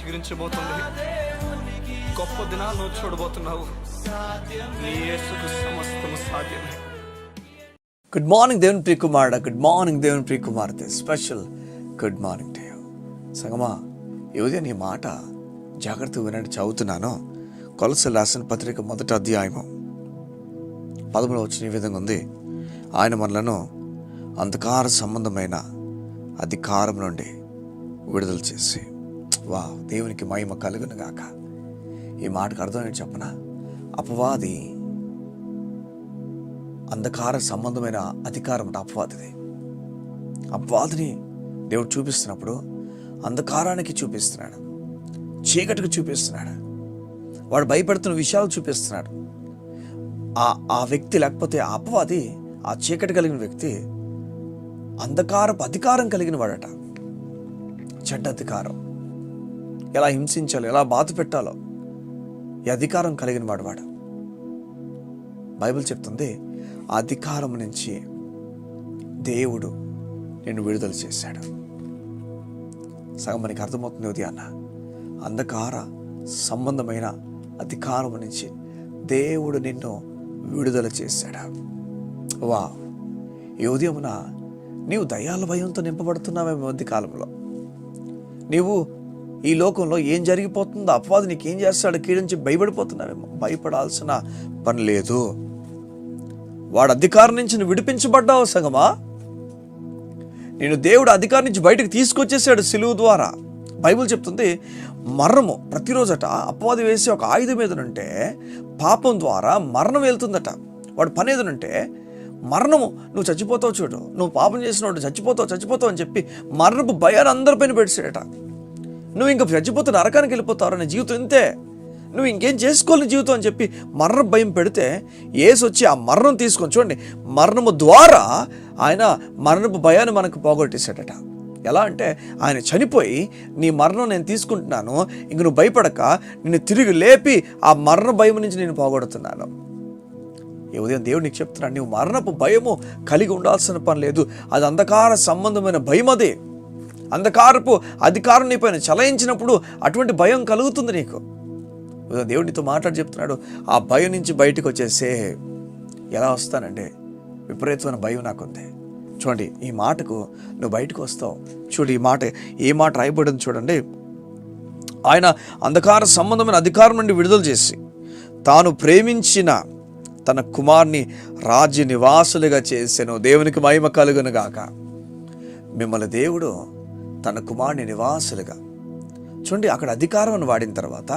చిగురించబోతుంది. గొప్ప దినాలను చూడబోతున్నావు. నీ యేసుకు సమస్తము సాధ్యమే. గుడ్ మార్నింగ్ దేవుని ప్రియ కుమారుడా, గుడ్ మార్నింగ్ దేవుని ప్రియ కుమార్తె, special good morning to you. సంగమా, ఈ ఉదయం నీ మాట జాగ్రత్తగా వినండి. చదువుతున్నాను. కొలస్సీయులకు రాసిన పత్రిక 1వ అధ్యాయము 13వ వచనం ఈ విధంగా ఉంది. ఆయన మనలను అంధకార సంబంధమైన అధికారం నుండి విడుదల చేసి, దేవునికి మహిమ కలుగును గాక. ఈ మాటకు అర్థం ఏంటి చెప్పనా? అపవాది అంధకార సంబంధమైన అధికారం అంటే అపవాదిది. అపవాదిని దేవుడు చూపిస్తున్నప్పుడు అంధకారానికి చూపిస్తున్నాడు, చీకటికి చూపిస్తున్నాడు, వాడు భయపడుతున్న విషయాలు చూపిస్తున్నాడు. ఆ వ్యక్తి, లేకపోతే ఆ అపవాది, ఆ చీకటి కలిగిన వ్యక్తి అంధకారపు అధికారం కలిగిన వాడట. చెడ్డ అధికారం, ఎలా హింసించాలో, ఎలా బాధ పెట్టాలో ఈ అధికారం కలిగిన వాడు. బైబిల్ చెప్తుంది, ఆ అధికారం నుంచి దేవుడు నిన్ను విడుదల చేశాడు. సగం మనకి అర్థమవుతుంది ఉదయాన్న. అంధకార సంబంధమైన అధికారం నుంచి దేవుడు నిన్ను విడుదల చేశాడు. ఈ ఉదయమున నీవు దయ్యాల భయంతో నింపబడుతున్నావేమో. మధ్య కాలంలో నీవు ఈ లోకంలో ఏం జరిగిపోతుందో, అపవాది నీకు ఏం చేస్తాడో కీడించి భయపడిపోతున్నావేమో. భయపడాల్సిన పని లేదు. వాడు అధికారం నుంచి నువ్వు విడిపించబడ్డావు సంగమా. నేను దేవుడు అధికారం నుంచి బయటకు తీసుకొచ్చేసాడు సిలువ ద్వారా. బైబిల్ చెప్తుంది, మరణము ప్రతిరోజట అపవాది వేసి ఒక ఆయుధం ఏదనంటే పాపం ద్వారా మరణం వెళ్తుందట. వాడు పని ఏదనంటే మరణము, నువ్వు చచ్చిపోతావు చూడు, నువ్వు పాపం చేసినవాడు చచ్చిపోతావు అని చెప్పి మరణపు భయాన్ని అందరిపైన పెట్టాడట. నువ్వు ఇంకా చచ్చిపోతే నరకానికి వెళ్ళిపోతావు, నీ జీవితం ఇంతే, నువ్వు ఇంకేం చేసుకోవాలి జీవితం అని చెప్పి మరణ భయం పెడితే యేసు వచ్చి ఆ మరణం తీసుకొని, చూడండి, మరణము ద్వారా ఆయన మరణపు భయాన్ని మనకు పోగొట్టేశాడట. ఎలా అంటే ఆయన చనిపోయి, నీ మరణం నేను తీసుకుంటున్నాను, ఇంక నువ్వు భయపడక నిన్ను తిరిగి లేపి ఆ మరణ భయం నుంచి నేను పోగొడుతున్నాను. ఈ ఉదయం దేవుడు నీకు చెప్తున్నాడు, నువ్వు మరణపు భయము కలిగి ఉండాల్సిన పని లేదు. అది అంధకార సంబంధమైన భయం. అదే అంధకారపు అధికారం నీ పైన చలాయించినప్పుడు అటువంటి భయం కలుగుతుంది నీకు. దేవుడు నీతో మాట్లాడి చెప్తున్నాడు, ఆ భయం నుంచి బయటకు వచ్చేసే. ఎలా వస్తానంటే, విపరీతమైన భయం నాకుంది. చూడండి, ఈ మాటకు నువ్వు బయటకు వస్తావు. చూడు, ఏ మాట రాయబడింది చూడండి. ఆయన అంధకార సంబంధమైన అధికారం నుండి విడుదల చేసి తాను ప్రేమించిన తన కుమార్ని రాజ్య నివాసులుగా చేసెను. దేవునికి మహిమ కలుగును గాక. మిమ్మల్ని దేవుడు తన కుమార్ని నివాసులుగా, చూడండి, అక్కడ అధికారం వాడిన తర్వాత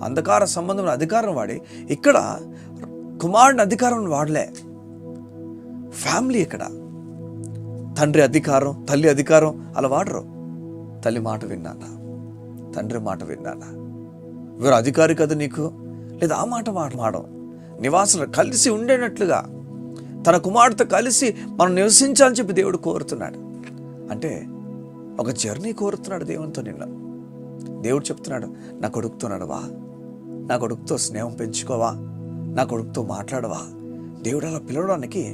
అంధకార సంబంధమైన అధికారం వాడి, ఇక్కడ కుమారుని అధికారం వాడలే. ఫ్యామిలీ, ఇక్కడ తండ్రి అధికారం, తల్లి అధికారం అలా వాడరు. తల్లి మాట విన్నానా, తండ్రి మాట విన్నానా, వీరు అధికారి కదా నీకు, లేదా ఆ మాట వాడడం. నివాసులు కలిసి ఉండేటట్లుగా తన కుమారుడితో కలిసి మనం నివసించాలని చెప్పి దేవుడు కోరుతున్నాడు. అంటే ఒక జర్నీ కోరుతున్నాడు దేవునితో. నిన్న దేవుడు చెప్తున్నాడు, నా కొడుకుతో నడవా, నా కొడుకుతో స్నేహం పెంచుకోవా, నా కొడుకుతో మాట్లాడవా. దేవుడు అలా పిలవడానికి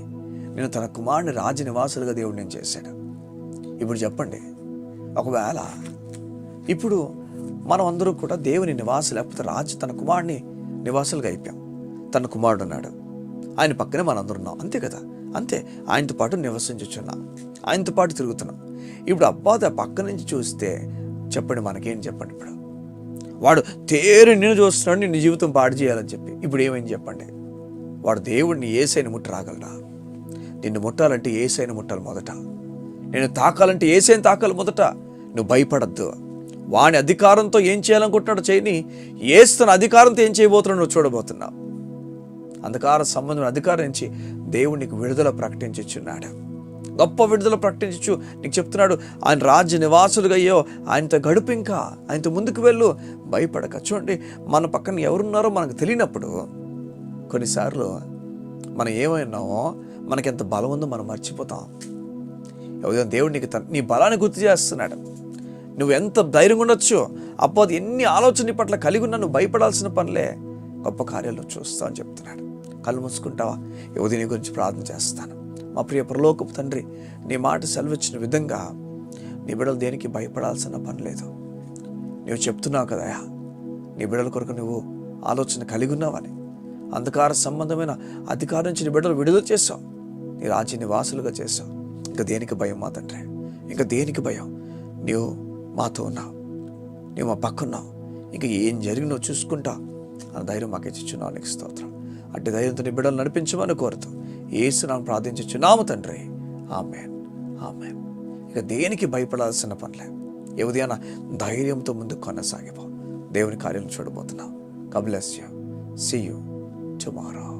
నేను తన కుమారుని రాజ్య నివాసులుగా దేవుడు నేను చేశాడు. ఇప్పుడు చెప్పండి, ఒకవేళ ఇప్పుడు మనం అందరూ కూడా దేవుని నివాసులు, లేకపోతే తన కుమారుని నివాసులుగా అయిపోయాం. తన కుమారుడు ఉన్నాడు, ఆయన పక్కనే మనందరూ ఉన్నాం, అంతే కదా. అంతే, ఆయనతో పాటు నివసించుచున్నాం, ఆయనతో పాటు తిరుగుతున్నాం. ఇప్పుడు అబ్బాయి పక్క నుంచి చూస్తే చెప్పండి, మనకేం చెప్పండి. ఇప్పుడు వాడు తేరు నిన్ను చూస్తున్నాడు, నిన్ను జీవితం పాడు చేయాలని చెప్పి. ఇప్పుడు ఏమైంది చెప్పండి? వాడు దేవుడిని యేసయ్యను ముట్టి రాగలరా? నిన్ను ముట్టాలంటే యేసయ్యను ముట్టాలి మొదట. నేను తాకాలంటే యేసయ్యను తాకాలి మొదట. నువ్వు భయపడద్దు. వాని అధికారంతో ఏం చేయాలనుకుంటున్నాడు చేయని, యేసు తన అధికారంతో ఏం చేయబోతున్నాడు నువ్వు చూడబోతున్నావు. అంధకార సంబంధమైన అధికారం నుంచి దేవుడు నీకు విడుదల ప్రకటించుచున్నాడు. గొప్ప విడుదల ప్రకటించు నీకు చెప్తున్నాడు. ఆయన రాజ్య నివాసులుగా అయ్యో, ఆయనతో గడుపు, ఇంకా ఆయనతో ముందుకు వెళ్ళు, భయపడక. చూడండి, మన పక్కన ఎవరున్నారో మనకు తెలియనప్పుడు కొన్నిసార్లు మనం ఏమైనామో, మనకెంత బలం ఉందో మనం మర్చిపోతాం. దేవుడు నీకు నీ బలాన్ని గుర్తు చేస్తున్నాడు. నువ్వు ఎంత ధైర్యంగా ఉండొచ్చు, అప్పుడు ఎన్ని ఆలోచన పట్ల కలిగి ఉన్నా నువ్వు భయపడాల్సిన పనిలే, గొప్ప కార్యాలు చూస్తావు అని చెప్తున్నాడు. కళ్ళు మూసుకుంటావా? ఈ ఉదయం నీ గురించి ప్రార్థన చేస్తాను. మా ప్రియ పరలోకపు తండ్రి, నీ మాట సెలవిచ్చిన విధంగా నీ బిడ్డలు దేనికి భయపడాల్సిన పని లేదు. నువ్వు చెప్తున్నావు కదయా, నీ బిడ్డల కొరకు నువ్వు ఆలోచన కలిగి ఉన్నావని. అంధకార సంబంధమైన అధికారం నుంచి నీ బిడ్డలు విడుదల చేస్తావు, నీ రాజ్య నివాసులుగా చేస్తావు. ఇంకా దేనికి భయం మా తండ్రి? ఇంకా దేనికి భయం? నీవు మాతో ఉన్నావు, నీవు మా పక్కన్నావు. ఇంకా ఏం జరిగి నువ్వు చూసుకుంటా అన్న ధైర్యం మాకు ఇచ్చుచున్నావు. నీకు స్తోత్రం. అట్టి ధైర్యంతో నీ బిడ్డలు నడిపించమని కోరుతూ యేసునామమున ప్రార్థించుచున్నాము తండ్రి. ఆమేన్, ఆమేన్. ఇక దేనికి భయపడాల్సిన పనిలే. ఏ ఉదయాన ధైర్యంతో ముందుకు కొనసాగిపో. దేవుని కార్యాలను చూడబోతున్నావు. God bless you. See you tomorrow.